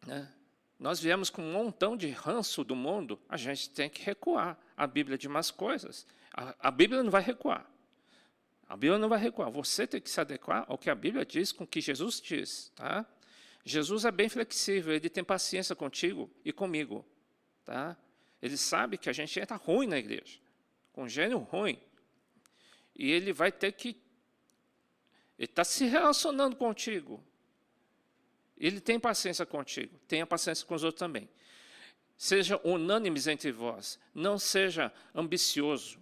Né? Nós viemos com um montão de ranço do mundo, a gente tem que recuar. A Bíblia diz umas coisas, a Bíblia não vai recuar. A Bíblia não vai recuar. Você tem que se adequar ao que a Bíblia diz, com o que Jesus diz. Tá? Jesus é bem flexível, ele tem paciência contigo e comigo. Tá? Ele sabe que a gente está ruim na igreja, com gênio ruim. E ele vai ter que... Ele está se relacionando contigo. Ele tem paciência contigo, tenha paciência com os outros também. Seja unânimes entre vós, não seja ambicioso,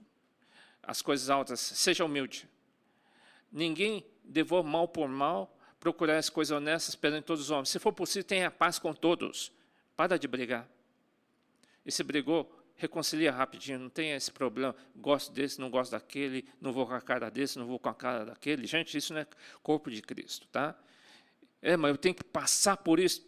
as coisas altas, seja humilde. Ninguém devolva mal por mal, procurar as coisas honestas perante todos os homens. Se for possível, tenha paz com todos. Para de brigar. E se brigou, reconcilia rapidinho, não tem esse problema, gosto desse, não gosto daquele, não vou com a cara desse, não vou com a cara daquele. Gente, isso não é corpo de Cristo, tá? Mas eu tenho que passar por isso.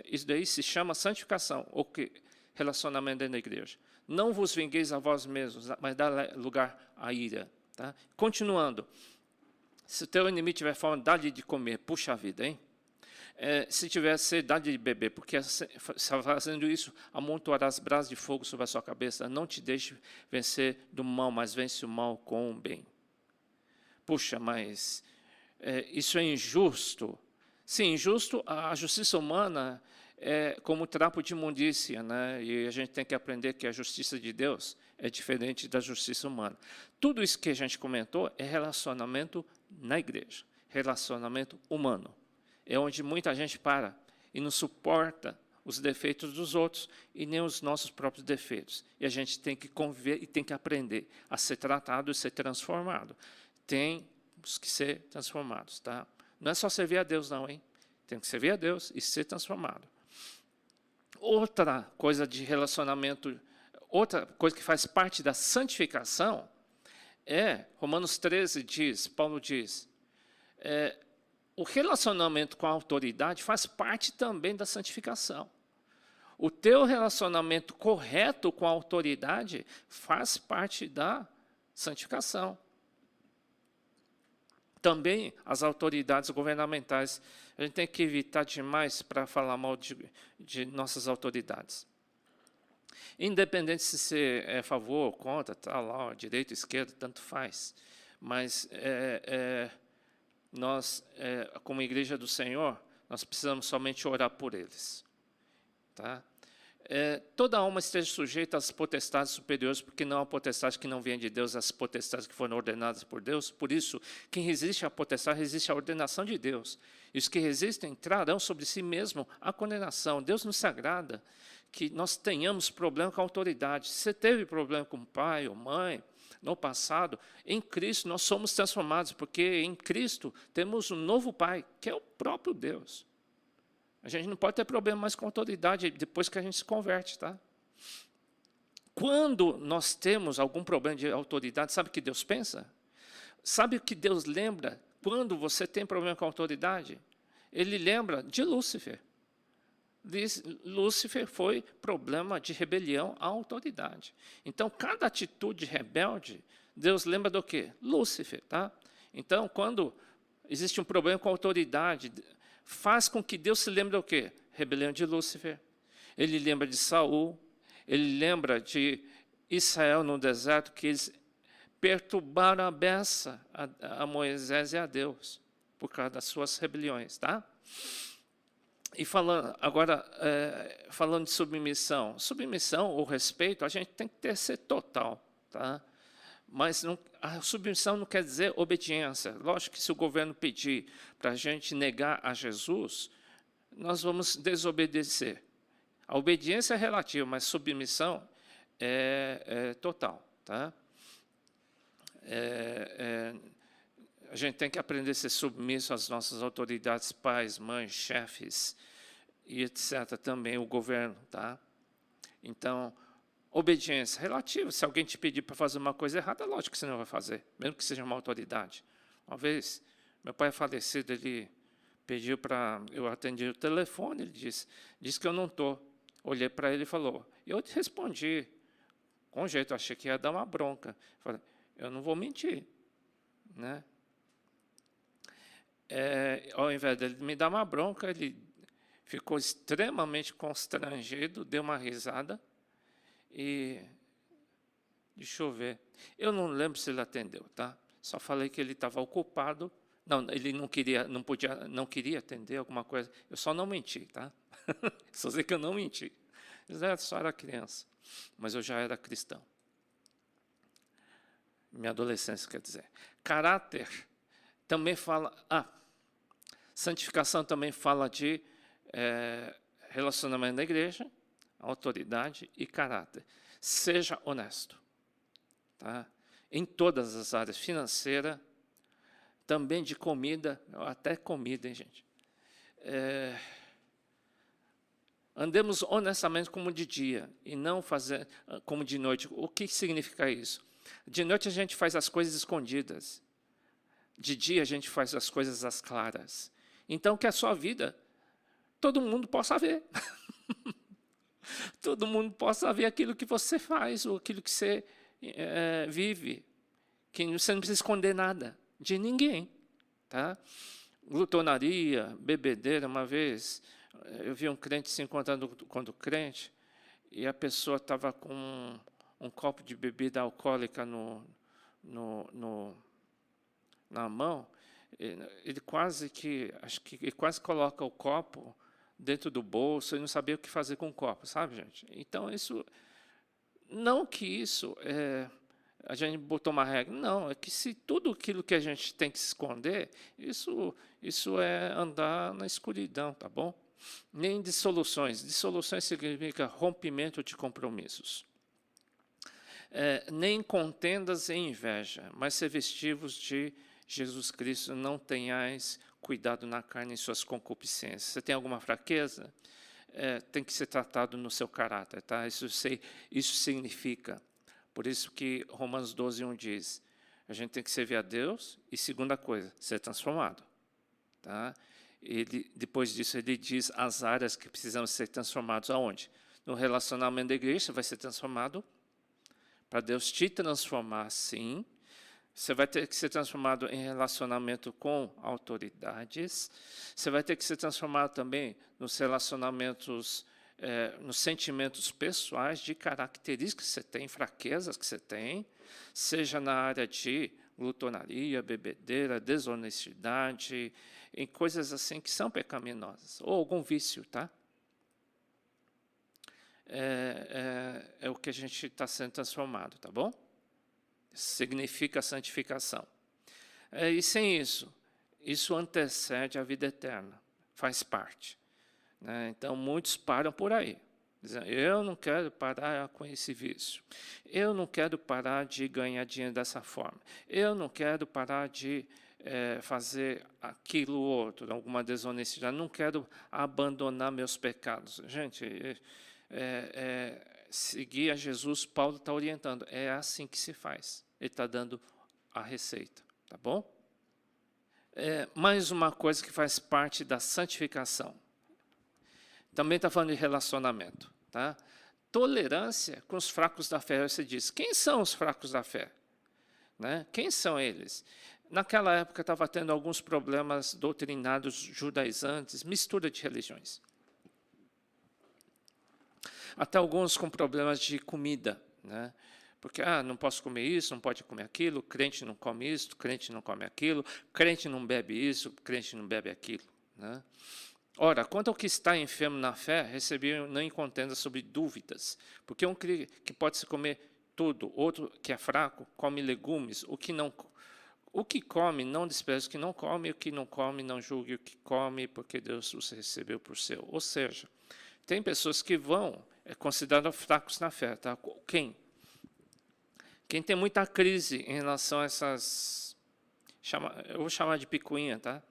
Isso daí se chama santificação, ou que relacionamento dentro da igreja. Não vos vingueis a vós mesmos, mas dá lugar à ira. Tá? Continuando. Se o teu inimigo tiver fome, dá-lhe de comer. Puxa a vida, hein? Se tiver sede, dá-lhe de beber, porque fazendo isso, amontoarás brasas de fogo sobre a sua cabeça. Não te deixe vencer do mal, mas vence o mal com o bem. Puxa, mas isso é injusto. Sim, injusto, a justiça humana é como trapo de imundícia, né? E a gente tem que aprender que a justiça de Deus é diferente da justiça humana. Tudo isso que a gente comentou é relacionamento na igreja, relacionamento humano. É onde muita gente para e não suporta os defeitos dos outros e nem os nossos próprios defeitos. E a gente tem que conviver e tem que aprender a ser tratado e ser transformado. Temos que ser transformados, tá? Não é só servir a Deus, não, hein? Tem que servir a Deus e ser transformado. Outra coisa de relacionamento, outra coisa que faz parte da santificação Romanos 13 diz, Paulo diz, o relacionamento com a autoridade faz parte também da santificação. O teu relacionamento correto com a autoridade faz parte da santificação. Também as autoridades governamentais. A gente tem que evitar demais para falar mal de nossas autoridades. Independente se você é a favor ou contra, tá lá, direita, esquerda, tanto faz. Mas nós, como Igreja do Senhor, nós precisamos somente orar por eles. Tá? Toda alma esteja sujeita às potestades superiores, porque não há potestade que não venha de Deus, as potestades que foram ordenadas por Deus. Por isso, quem resiste à potestade, resiste à ordenação de Deus. E os que resistem trarão sobre si mesmo a condenação. Deus nos agrada que nós tenhamos problema com a autoridade. Se você teve problema com pai ou mãe no passado, em Cristo nós somos transformados, porque em Cristo temos um novo Pai, que é o próprio Deus. A gente não pode ter problema mais com a autoridade depois que a gente se converte, tá? Quando nós temos algum problema de autoridade, sabe o que Deus pensa? Sabe o que Deus lembra quando você tem problema com a autoridade? Ele lembra de Lúcifer. Lúcifer foi problema de rebelião à autoridade. Então, cada atitude rebelde, Deus lembra do quê? Lúcifer, tá? Então, quando existe um problema com a autoridade, faz com que Deus se lembre do quê? Rebelião de Lúcifer. Ele lembra de Saul, ele lembra de Israel no deserto, que eles perturbaram a beça a Moisés e a Deus, por causa das suas rebeliões, tá? E falando de submissão. Submissão ou respeito, a gente tem que ser total, tá? Mas a submissão não quer dizer obediência. Lógico que se o governo pedir para a gente negar a Jesus, nós vamos desobedecer. A obediência é relativa, mas submissão é total, tá? A gente tem que aprender a ser submisso às nossas autoridades, pais, mães, chefes, e etc. Também o governo, tá? Então, obediência relativa. Se alguém te pedir para fazer uma coisa errada, lógico que você não vai fazer, mesmo que seja uma autoridade. Uma vez, meu pai é falecido, ele pediu para... Eu atendi o telefone, ele disse que eu não estou. Olhei para ele e falou. Eu te respondi, com jeito, achei que ia dar uma bronca. Falei, eu não vou mentir, né? Ao invés dele me dar uma bronca, ele ficou extremamente constrangido, deu uma risada e... Deixa eu ver. Eu não lembro se ele atendeu, tá? Só falei que ele estava ocupado. Não, ele não queria atender alguma coisa. Eu só não menti, tá? Só sei que eu não menti. Eu só era criança, mas eu já era cristão. Minha adolescência, quer dizer. Caráter também fala... santificação também fala de relacionamento na igreja, autoridade e caráter. Seja honesto. Tá? Em todas as áreas, financeira, também de comida, até comida, hein, gente? Andemos honestamente como de dia e não fazer como de noite. O que significa isso? De noite a gente faz as coisas escondidas. De dia a gente faz as coisas às claras. Então, que a sua vida, todo mundo possa ver. Todo mundo possa ver aquilo que você faz, ou aquilo que você vive. Que você não precisa esconder nada de ninguém. Tá? Glutonaria, bebedeira. Uma vez, eu vi um crente se encontrando com outro crente, e a pessoa estava com um copo de bebida alcoólica na mão, ele quase que, acho que ele quase coloca o copo dentro do bolso e não sabia o que fazer com o copo, sabe, gente? Então, isso, não que isso a gente botou uma regra, não, é que se tudo aquilo que a gente tem que se esconder, isso é andar na escuridão, tá bom? Nem dissoluções. Dissoluções significa rompimento de compromissos. Nem contendas e inveja, mas ser vestivos de Jesus Cristo, não tenhais cuidado na carne e suas concupiscências. Você tem alguma fraqueza? Tem que ser tratado no seu caráter, tá? Isso significa, por isso que Romanos 12:1 diz, a gente tem que servir a Deus e, segunda coisa, ser transformado, tá? Depois disso, ele diz as áreas que precisam ser transformadas aonde? No relacionamento da igreja, você vai ser transformado para Deus te transformar, sim. Você vai ter que ser transformado em relacionamento com autoridades. Você vai ter que ser transformado também nos relacionamentos, nos sentimentos pessoais, de características que você tem, fraquezas que você tem, seja na área de glutonaria, bebedeira, desonestidade, em coisas assim que são pecaminosas, ou algum vício, tá? É o que a gente está sendo transformado, tá bom? Significa santificação. E sem isso antecede a vida eterna, faz parte, né? Então, muitos param por aí, dizendo, eu não quero parar com esse vício, eu não quero parar de ganhar dinheiro dessa forma, eu não quero parar de fazer aquilo ou outro, alguma desonestidade, não quero abandonar meus pecados. Gente, seguir a Jesus, Paulo está orientando, é assim que se faz. Ele está dando a receita, tá bom? Mais uma coisa que faz parte da santificação. Também está falando de relacionamento, tá? Tolerância com os fracos da fé. Você diz, quem são os fracos da fé? Né? Quem são eles? Naquela época estava tendo alguns problemas doutrinários judaizantes, mistura de religiões. Até alguns com problemas de comida, né? Porque não posso comer isso, não pode comer aquilo, crente não come isso, crente não come aquilo, crente não bebe isso, crente não bebe aquilo, né? Ora, quanto ao que está enfermo na fé, recebi não contenda sobre dúvidas, porque um que pode se comer tudo, outro que é fraco come legumes, o que come não despreze o que não come, o que não come não julgue o que come, porque Deus os recebeu por seu. Ou seja, tem pessoas que vão considerados fracos na fé, tá? Quem tem muita crise em relação a essas, eu vou chamar de picuinha, tá?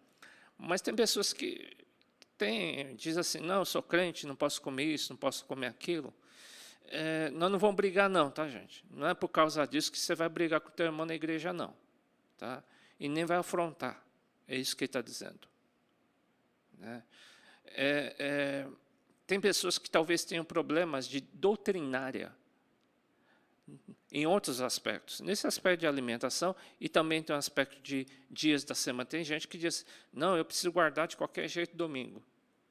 Mas tem pessoas que diz assim, não, eu sou crente, não posso comer isso, não posso comer aquilo. Nós não vamos brigar não, tá, gente? Não é por causa disso que você vai brigar com o teu irmão na igreja, não. Tá? E nem vai afrontar. É isso que ele está dizendo. Né? Tem pessoas que talvez tenham problemas de doutrinária em outros aspectos. Nesse aspecto de alimentação e também tem um aspecto de dias da semana. Tem gente que diz, não, eu preciso guardar de qualquer jeito domingo.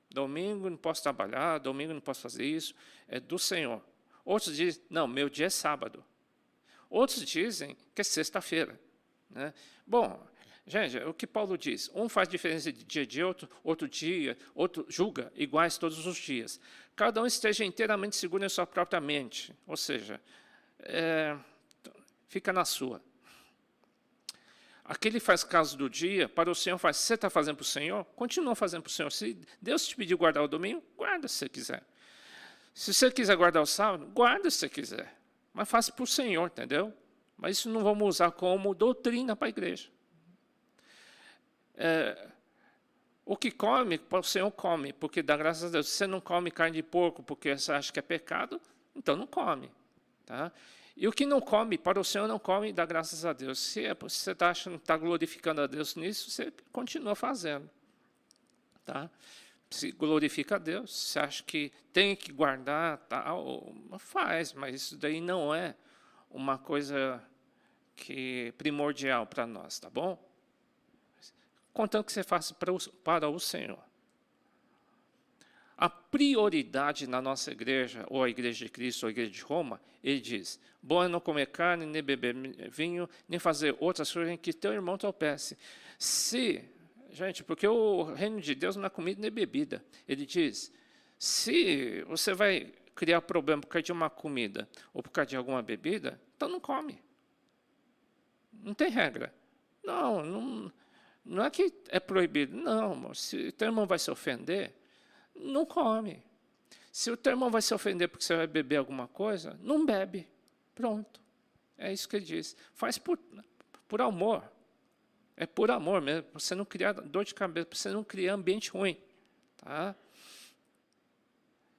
Domingo não posso trabalhar, domingo não posso fazer isso, é do Senhor. Outros dizem, não, meu dia é sábado. Outros dizem que é sexta-feira. Né? Bom, gente, o que Paulo diz? Um faz diferença de dia, outro dia, outro julga iguais todos os dias. Cada um esteja inteiramente seguro em sua própria mente. Ou seja, fica na sua. Aquele faz caso do dia, para o Senhor faz. Você está fazendo para o Senhor? Continua fazendo para o Senhor. Se Deus te pediu guardar o domingo, guarda se você quiser. Se você quiser guardar o sábado, guarda se você quiser. Mas faça para o Senhor, entendeu? Mas isso não vamos usar como doutrina para a igreja. O que come, o Senhor come, porque dá graças a Deus. Se você não come carne de porco porque você acha que é pecado, então não come. Tá? E o que não come, para o Senhor não come, dá graças a Deus. Se você está achando que está glorificando a Deus nisso, você continua fazendo. Tá? Se glorifica a Deus, você acha que tem que guardar, tal, faz, mas isso daí não é uma coisa primordial para nós, tá bom? Contanto que você faça para o Senhor. a prioridade na nossa igreja, ou a igreja de Cristo, ou a igreja de Roma, ele diz, bom é não comer carne, nem beber vinho, nem fazer outras coisas em que teu irmão tropece. Gente, porque o reino de Deus não é comida nem bebida. Ele diz, se você vai criar problema por causa de uma comida, ou por causa de alguma bebida, então não come. Não tem regra. Não é que é proibido. Não, se o teu irmão vai se ofender, não come. Se o teu irmão vai se ofender porque você vai beber alguma coisa, não bebe. Pronto. É isso que ele diz. Faz por amor. É por amor mesmo, para você não criar dor de cabeça, para você não criar ambiente ruim. Tá?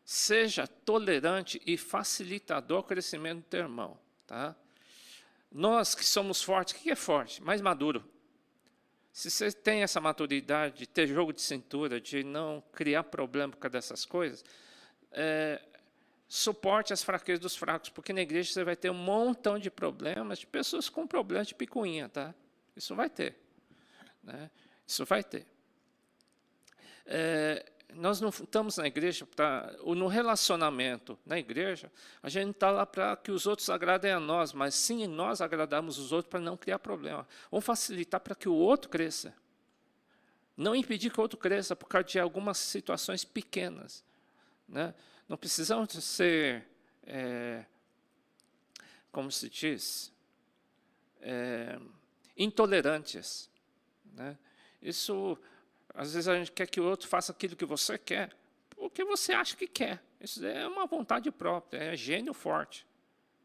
Seja tolerante e facilitador do crescimento do teu irmão. Tá? Nós que somos fortes, o que é forte? Mais maduro. Se você tem essa maturidade de ter jogo de cintura, de não criar problema por causa dessas coisas, suporte as fraquezas dos fracos, porque na igreja você vai ter um montão de problemas, de pessoas com problemas de picuinha, tá? Isso vai ter. Né? Isso vai ter. Nós não estamos na igreja, no relacionamento na igreja, a gente não está lá para que os outros agradem a nós, mas sim nós agradamos os outros para não criar problema. Vamos facilitar para que o outro cresça. Não impedir que o outro cresça por causa de algumas situações pequenas. Né? Não precisamos ser, como se diz, intolerantes. Né? Isso... Às vezes a gente quer que o outro faça aquilo que você quer, porque você acha que quer. Isso é uma vontade própria, é gênio forte.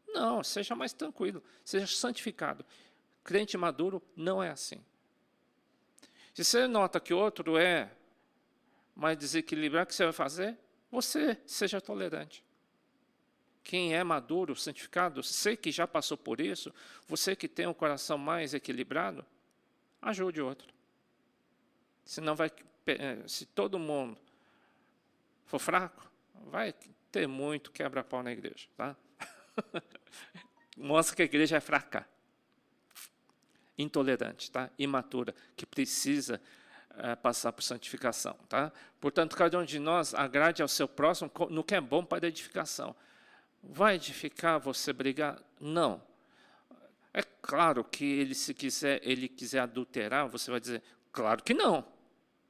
Não, seja mais tranquilo, seja santificado. Crente maduro não é assim. Se você nota que o outro é mais desequilibrado, o que você vai fazer? Você seja tolerante. Quem é maduro, santificado, você que já passou por isso, você que tem um coração mais equilibrado, ajude o outro. Se todo mundo for fraco, vai ter muito quebra-pau na igreja. Tá? Mostra que a igreja é fraca, intolerante, tá? Imatura, que precisa passar por santificação. Tá? Portanto, cada um de nós agrade ao seu próximo no que é bom para a edificação. Vai edificar você brigar? Não. É claro que ele quiser adulterar, você vai dizer, claro que não.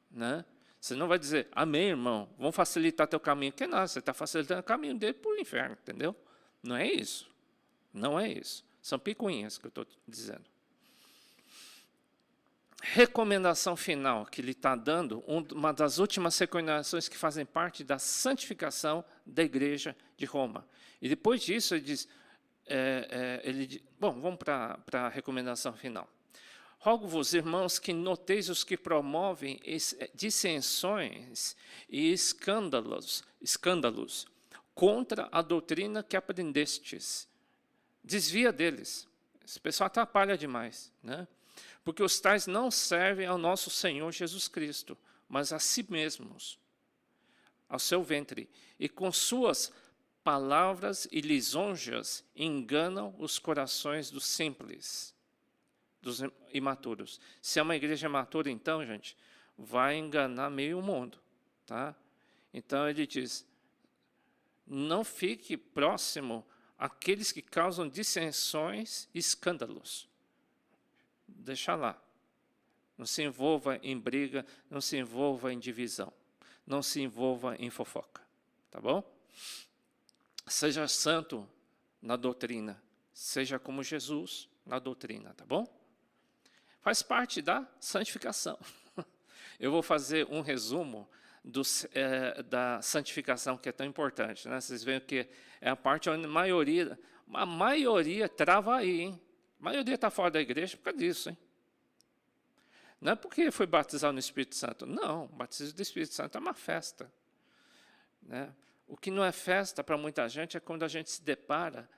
Né? Você não vai dizer, amém, irmão, vamos facilitar teu caminho. Que nada, você está facilitando o caminho dele para o inferno, entendeu? Não é isso. Não é isso. São picuinhas que eu estou dizendo. Recomendação final que ele está dando, uma das últimas recomendações que fazem parte da santificação da igreja de Roma. E depois disso ele diz, bom, vamos para a recomendação final. Rogo-vos, irmãos, que noteis os que promovem dissensões e escândalos contra a doutrina que aprendestes. Desvia deles. Esse pessoal atrapalha demais. Né? Porque os tais não servem ao nosso Senhor Jesus Cristo, mas a si mesmos, ao seu ventre, e com suas palavras e lisonjas enganam os corações dos simples, dos imaturos. Se é uma igreja imatura, então, gente, vai enganar meio mundo. Tá? Então, ele diz, não fique próximo àqueles que causam dissensões e escândalos. Deixa lá. Não se envolva em briga, não se envolva em divisão. Não se envolva em fofoca. Tá bom? Seja santo na doutrina. Seja como Jesus na doutrina. Tá bom? Faz parte da santificação. Eu vou fazer um resumo da santificação, que é tão importante. Né? Vocês veem que é a parte onde a maioria trava aí. Hein? A maioria está fora da igreja por causa disso. Hein? Não é porque foi batizado no Espírito Santo. Não, o batismo do Espírito Santo é uma festa. Né? O que não é festa para muita gente é quando a gente se depara,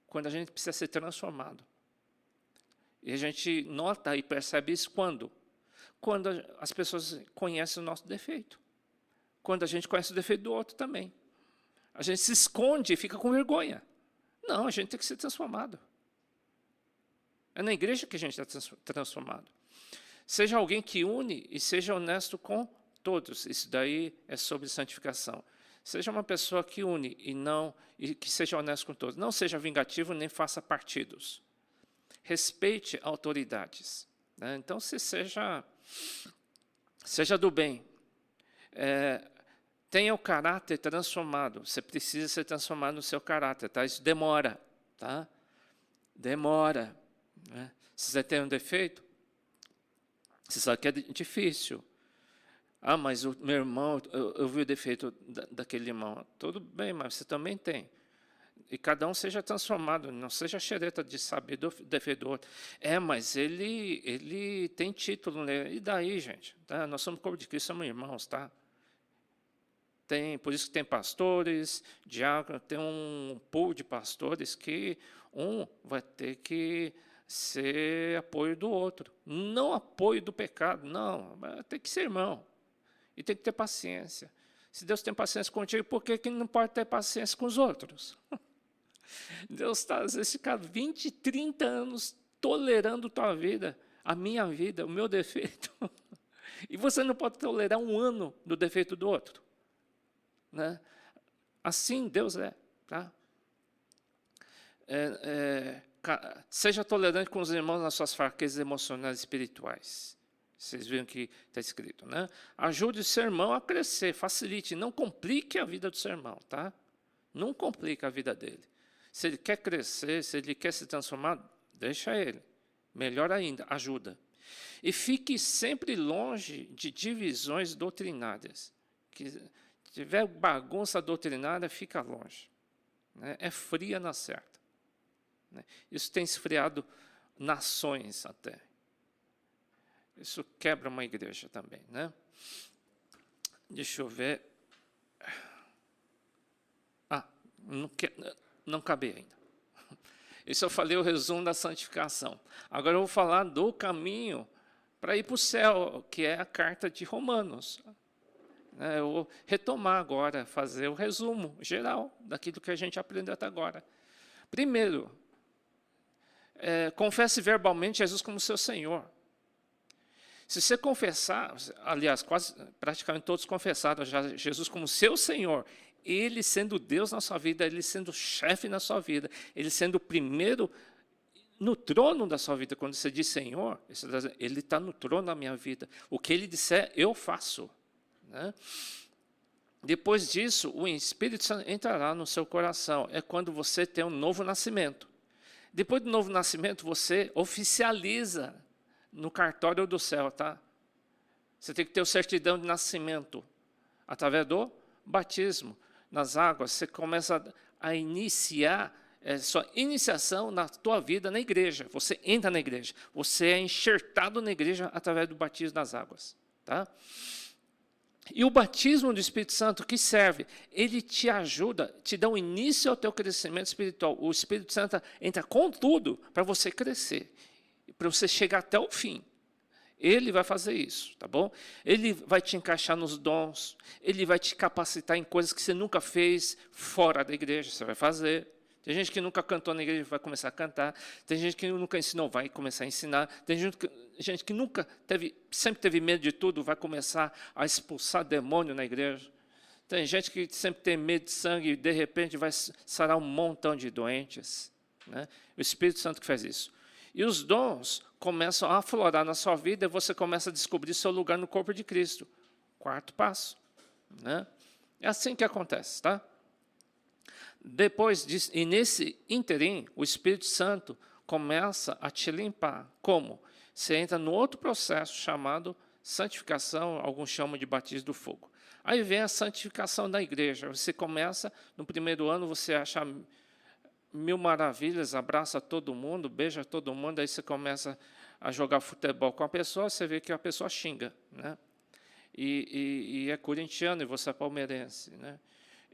quando a gente precisa ser transformado. E a gente nota e percebe isso quando? Quando as pessoas conhecem o nosso defeito. Quando a gente conhece o defeito do outro também. A gente se esconde e fica com vergonha. Não, a gente tem que ser transformado. É na igreja que a gente está transformado. Seja alguém que une e seja honesto com todos. Isso daí é sobre santificação. Seja uma pessoa que une e que seja honesto com todos. Não seja vingativo nem faça partidos. Respeite autoridades, né? Então, seja do bem. Tenha o caráter transformado. Você precisa ser transformado no seu caráter, tá? Isso demora, tá? Demora, né? Se você tem um defeito, você sabe que é difícil. Ah, mas o meu irmão, eu vi o defeito daquele irmão. Tudo bem, mas você também tem. E cada um seja transformado, não seja xereta de saber do defeito do outro. Mas ele tem título, né? E daí, gente? Tá? Nós somos corpo de Cristo, somos irmãos, tá? Por isso que tem pastores, diáconos, tem um pool de pastores que um vai ter que ser apoio do outro. Não apoio do pecado, não. Tem que ser irmão. E tem que ter paciência. Se Deus tem paciência contigo, por que ele não pode ter paciência com os outros? Deus está, às vezes, fica 20, 30 anos tolerando tua vida, a minha vida, o meu defeito. E você não pode tolerar um ano do defeito do outro. Né? Assim Deus é. Tá? Seja tolerante com os irmãos nas suas fraquezas emocionais e espirituais. Vocês viram que está escrito, né? Ajude o seu irmão a crescer, facilite, não complique a vida do seu irmão, tá? Não complique a vida dele. Se ele quer crescer, se ele quer se transformar, deixa ele. Melhor ainda, ajuda. E fique sempre longe de divisões doutrinárias. Se tiver bagunça doutrinária, fica longe. Né? É fria na certa. Né? Isso tem esfriado nações até. Isso quebra uma igreja também, né? Deixa eu ver. Não acabei ainda. Isso eu falei o resumo da santificação. Agora eu vou falar do caminho para ir para o céu, que é a carta de Romanos. Eu vou retomar agora, fazer o resumo geral daquilo que a gente aprendeu até agora. Primeiro, confesse verbalmente Jesus como seu Senhor. Se você confessar, aliás, praticamente todos confessaram já Jesus como seu Senhor, Ele sendo Deus na sua vida, Ele sendo chefe na sua vida, Ele sendo o primeiro no trono da sua vida. Quando você diz Senhor, Ele está no trono da minha vida. O que Ele disser, eu faço. Né? Depois disso, o Espírito Santo entrará no seu coração. É quando você tem um novo nascimento. Depois do novo nascimento, você oficializa no cartório do céu, tá? Você tem que ter o certidão de nascimento. Através do batismo nas águas, você começa a iniciar sua iniciação na tua vida na igreja. Você entra na igreja. Você é enxertado na igreja através do batismo nas águas, tá? E o batismo do Espírito Santo, que serve? Ele te ajuda, te dá um início ao teu crescimento espiritual. O Espírito Santo entra com tudo para você crescer, para você chegar até o fim. Ele vai fazer isso, tá bom? Ele vai te encaixar nos dons, ele vai te capacitar em coisas que você nunca fez fora da igreja, você vai fazer. Tem gente que nunca cantou na igreja, vai começar a cantar. Tem gente que nunca ensinou, vai começar a ensinar. Tem gente que sempre teve medo de tudo, vai começar a expulsar demônio na igreja. Tem gente que sempre tem medo de sangue e, de repente, vai sarar um montão de doentes. Né? O Espírito Santo que faz isso. E os dons começam a aflorar na sua vida e você começa a descobrir seu lugar no corpo de Cristo. Quarto passo. Né? É assim que acontece, tá? Depois disso, e nesse ínterim, o Espírito Santo começa a te limpar. Como? Você entra no outro processo chamado santificação, alguns chamam de batismo do fogo. Aí vem a santificação da igreja. Você começa, no primeiro ano, você acha mil maravilhas, abraça todo mundo, beija todo mundo, aí você começa a jogar futebol com a pessoa, você vê que a pessoa xinga, né? E é corintiano e você é palmeirense, né?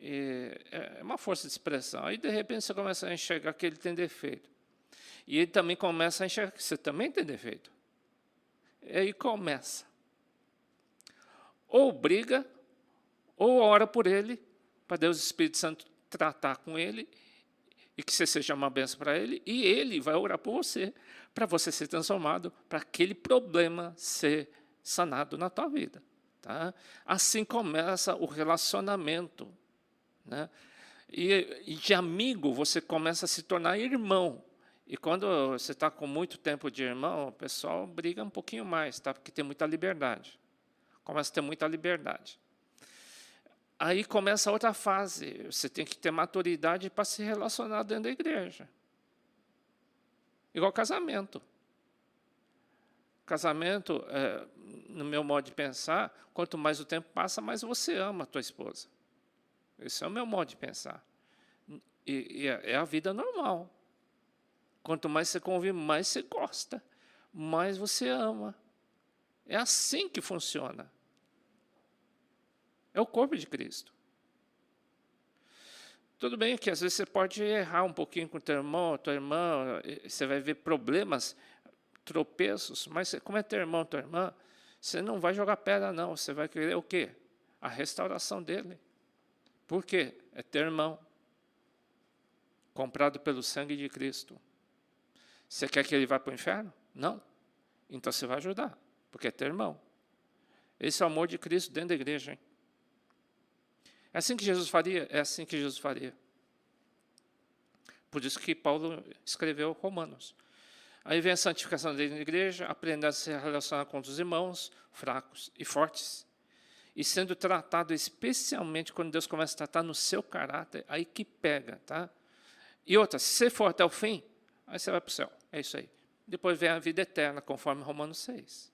É uma força de expressão. Aí, de repente, você começa a enxergar que ele tem defeito. E ele também começa a enxergar que você também tem defeito. E aí começa. Ou briga, ou ora por ele, para Deus, o Espírito Santo, tratar com ele, e que você seja uma bênção para ele, e ele vai orar por você, para você ser transformado, para aquele problema ser sanado na tua vida. Tá? Assim começa o relacionamento né? E de amigo você começa a se tornar irmão. E quando você está com muito tempo de irmão, o pessoal briga um pouquinho mais, tá? Porque tem muita liberdade. Começa a ter muita liberdade. Aí começa outra fase. Você tem que ter maturidade para se relacionar dentro da igreja. Igual casamento. Casamento, no meu modo de pensar, quanto mais o tempo passa, mais você ama a tua esposa. Esse é o meu modo de pensar. E é a vida normal. Quanto mais você convive, mais você gosta, mais você ama. É assim que funciona. É o corpo de Cristo. Tudo bem que às vezes você pode errar um pouquinho com o teu irmão, tua irmã, você vai ver problemas, tropeços, mas como é teu irmão, tua irmã, você não vai jogar pedra, não. Você vai querer o quê? A restauração dele. Por quê? É teu irmão, comprado pelo sangue de Cristo. Você quer que ele vá para o inferno? Não. Então você vai ajudar, porque é teu irmão. Esse é o amor de Cristo dentro da igreja, hein? É assim que Jesus faria? É assim que Jesus faria. Por isso que Paulo escreveu Romanos. Aí vem a santificação dentro da igreja, aprendendo a se relacionar com os irmãos fracos e fortes. E sendo tratado especialmente quando Deus começa a tratar no seu caráter, aí que pega, tá? E outra, se você for até o fim, aí você vai para o céu. É isso aí. Depois vem a vida eterna, conforme Romanos 6.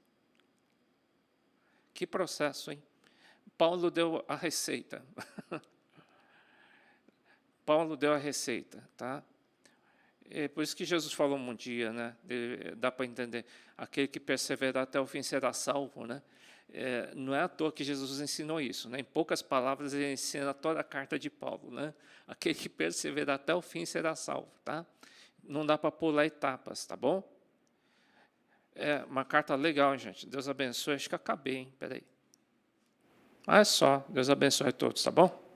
Que processo, hein? Paulo deu a receita. Paulo deu a receita, tá? É por isso que Jesus falou um dia, né? Dá para entender. Aquele que perseverar até o fim será salvo, né? Não é à toa que Jesus ensinou isso, né? Em poucas palavras, ele ensina toda a carta de Paulo, né? Aquele que perseverar até o fim será salvo, tá? Não dá para pular etapas, tá bom? É uma carta legal, gente. Deus abençoe. Acho que acabei, hein? Peraí. Mas é só. Deus abençoe a todos, tá bom?